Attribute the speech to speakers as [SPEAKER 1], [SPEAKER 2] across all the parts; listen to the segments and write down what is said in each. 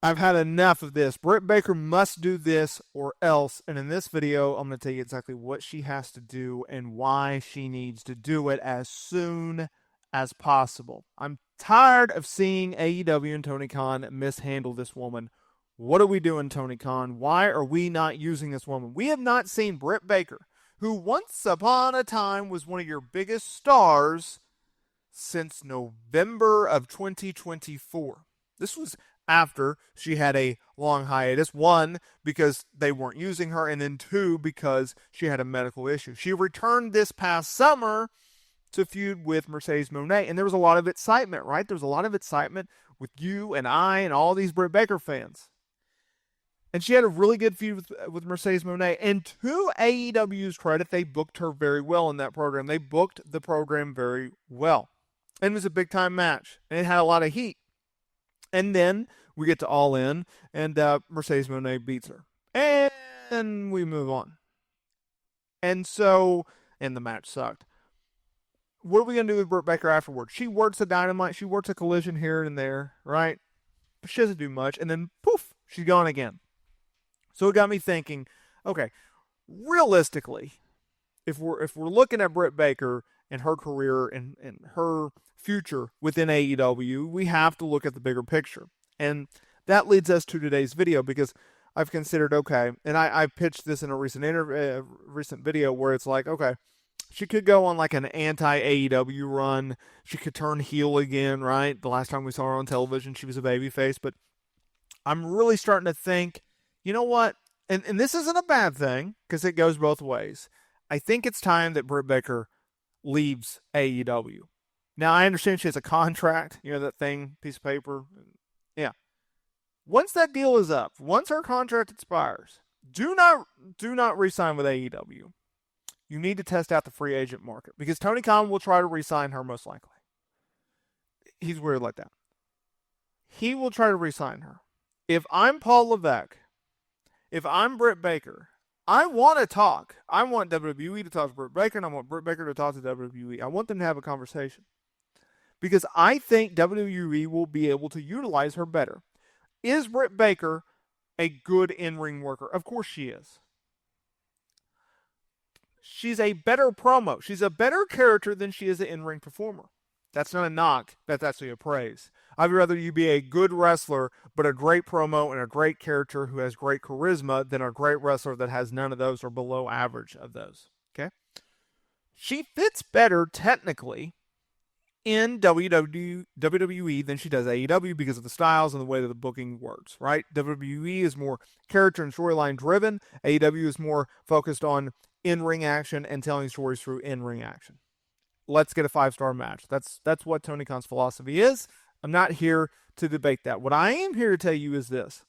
[SPEAKER 1] I've had enough of this. Britt Baker must do this or else. And in this video, I'm going to tell you exactly what she has to do and why she needs to do it as soon as possible. I'm tired of seeing AEW and Tony Khan mishandle this woman. What are we doing, Tony Khan? Why are we not using this woman? We have not seen Britt Baker, who once upon a time was one of your biggest stars, since November of 2024. This was after she had a long hiatus. One, because they weren't using her, and then two, because she had a medical issue. She returned this past summer to feud with Mercedes Moné, and there was a lot of excitement, right? There was a lot of excitement with you and I and all these Britt Baker fans. And she had a really good feud with Mercedes Moné. And to AEW's credit, they booked her very well in that program. They booked the program very well. And it was a big time match. And it had a lot of heat. And then we get to All In, and Mercedes Moné beats her. And we move on. And the match sucked. What are we going to do with Britt Baker afterwards? She works a Dynamite. She works a Collision here and there, right? But she doesn't do much. And then, poof, she's gone again. So it got me thinking, okay, realistically, if we're looking at Britt Baker and her career and her future within AEW, we have to look at the bigger picture. And that leads us to today's video, because I've considered, okay, and I pitched this in a recent video where it's like, okay, she could go on like an anti-AEW run. She could turn heel again, right? The last time we saw her on television, she was a babyface. But I'm really starting to think, you know what? And this isn't a bad thing, because it goes both ways. I think it's time that Britt Baker leaves AEW. Now, I understand she has a contract, that thing, piece of paper. Yeah. Once that deal is up, once her contract expires, do not re-sign with AEW. You need to test out the free agent market, because Tony Khan will try to re-sign her most likely. He's weird like that. He will try to re-sign her. If I'm Paul Levesque, if I'm Britt Baker, I want to talk. I want WWE to talk to Britt Baker, and I want Britt Baker to talk to WWE. I want them to have a conversation, because I think WWE will be able to utilize her better. Is Britt Baker a good in-ring worker? Of course she is. She's a better promo. She's a better character than she is an in-ring performer. That's not a knock. That's actually a praise. I'd rather you be a good wrestler, but a great promo and a great character who has great charisma, than a great wrestler that has none of those or below average of those. Okay? She fits better technically in WWE than she does AEW, because of the styles and the way that the booking works, right? WWE is more character and storyline driven. AEW is more focused on in-ring action and telling stories through in-ring action. Let's get a 5-star match. That's what Tony Khan's philosophy is. I'm not here to debate that. What I am here to tell you is this.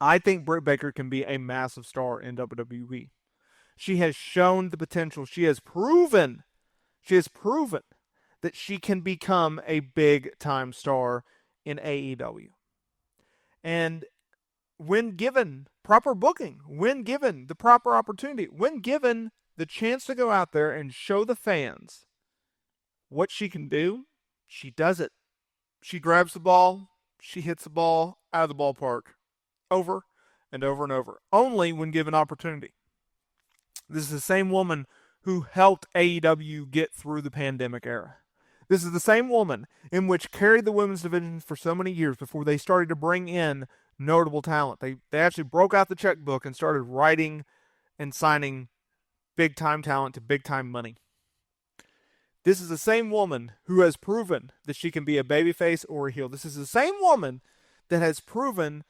[SPEAKER 1] I think Britt Baker can be a massive star in WWE. She has shown the potential. She has proven that she can become a big-time star in AEW. And when given proper booking, when given the proper opportunity, when given the chance to go out there and show the fans what she can do, she does it. She grabs the ball, she hits the ball out of the ballpark over and over and over, only when given opportunity. This is the same woman who helped AEW get through the pandemic era. This is the same woman in which carried the women's division for so many years before they started to bring in notable talent. They actually broke out the checkbook and started writing and signing big-time talent to big-time money. This is the same woman who has proven that she can be a babyface or a heel. This is the same woman that has proven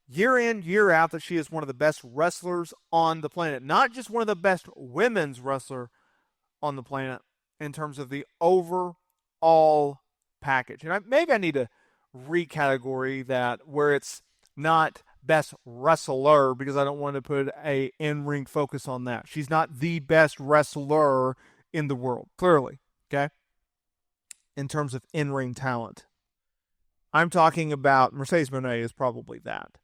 [SPEAKER 1] year in, year out that she is one of the best wrestlers on the planet. Not just one of the best women's wrestler on the planet in terms of the overall package. And maybe I need to recategory that where it's not best wrestler, because I don't want to put a in-ring focus on that. She's not the best wrestler in the world, clearly, okay? In terms of in-ring talent. I'm talking about Mercedes Moné is probably that.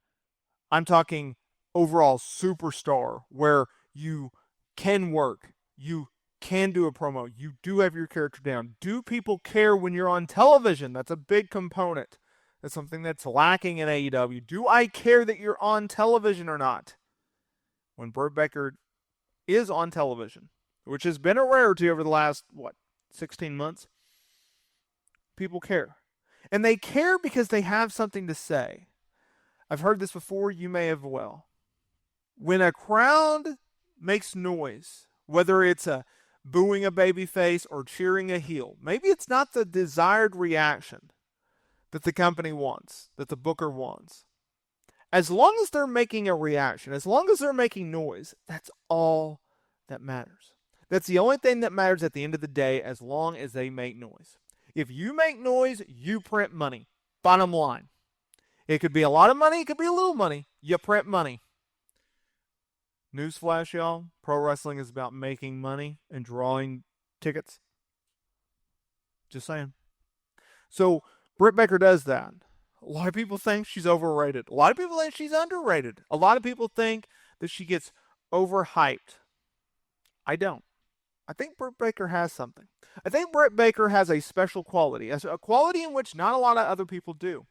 [SPEAKER 1] I'm talking overall superstar where you can work, you can do a promo, you do have your character down. Do people care when you're on television? That's a big component. That's something that's lacking in AEW. Do I care that you're on television or not? When Britt Baker is on television, which has been a rarity over the last, 16 months, people care. And they care because they have something to say. I've heard this before, you may have well. When a crowd makes noise, whether it's booing a babyface or cheering a heel, maybe it's not the desired reaction that the company wants, that the booker wants. As long as they're making a reaction, as long as they're making noise, that's all that matters. That's the only thing that matters at the end of the day, as long as they make noise. If you make noise, you print money. Bottom line. It could be a lot of money, it could be a little money. You print money. Newsflash, y'all. Pro wrestling is about making money and drawing tickets. Just saying. So, Britt Baker does that. A lot of people think she's overrated. A lot of people think she's underrated. A lot of people think that she gets overhyped. I don't. I think Britt Baker has something. I think Britt Baker has a special quality, a quality in which not a lot of other people do.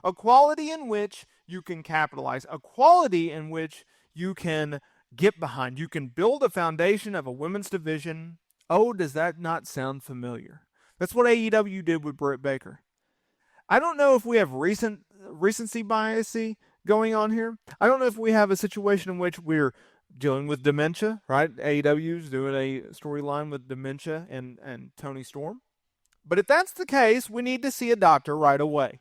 [SPEAKER 1] A quality in which you can capitalize. A quality in which you can get behind. You can build a foundation of a women's division. Oh, does that not sound familiar? That's what AEW did with Britt Baker. I don't know if we have recency bias going on here. I don't know if we have a situation in which we're dealing with dementia, right? AEW's doing a storyline with dementia and Tony Storm. But if that's the case, we need to see a doctor right away.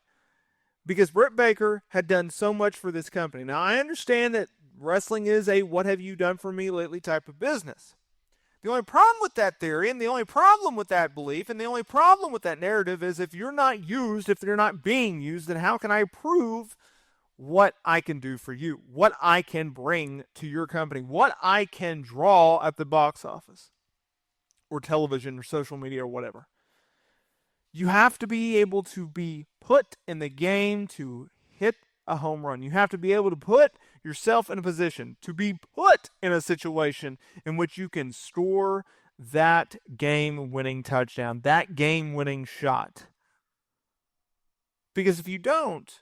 [SPEAKER 1] Because Britt Baker had done so much for this company. Now, I understand that wrestling is a what have you done for me lately type of business. The only problem with that theory and the only problem with that belief and the only problem with that narrative is if you're not used, if they're not being used, then how can I prove what I can do for you, what I can bring to your company, what I can draw at the box office or television or social media or whatever? You have to be able to be put in the game to hit a home run. You have to be able to put yourself in a position to be put in a situation in which you can score that game-winning touchdown, that game-winning shot. Because if you don't,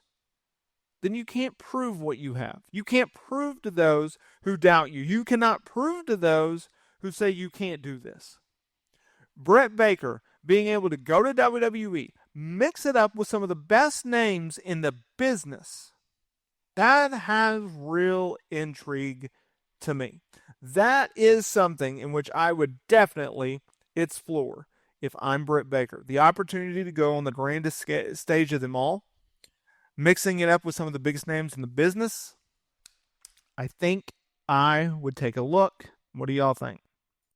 [SPEAKER 1] then you can't prove what you have. You can't prove to those who doubt you. You cannot prove to those who say you can't do this. Britt Baker being able to go to WWE, mix it up with some of the best names in the business, that has real intrigue to me. That is something in which I would definitely explore if I'm Britt Baker. The opportunity to go on the grandest stage of them all, mixing it up with some of the biggest names in the business, I think I would take a look. What do y'all think?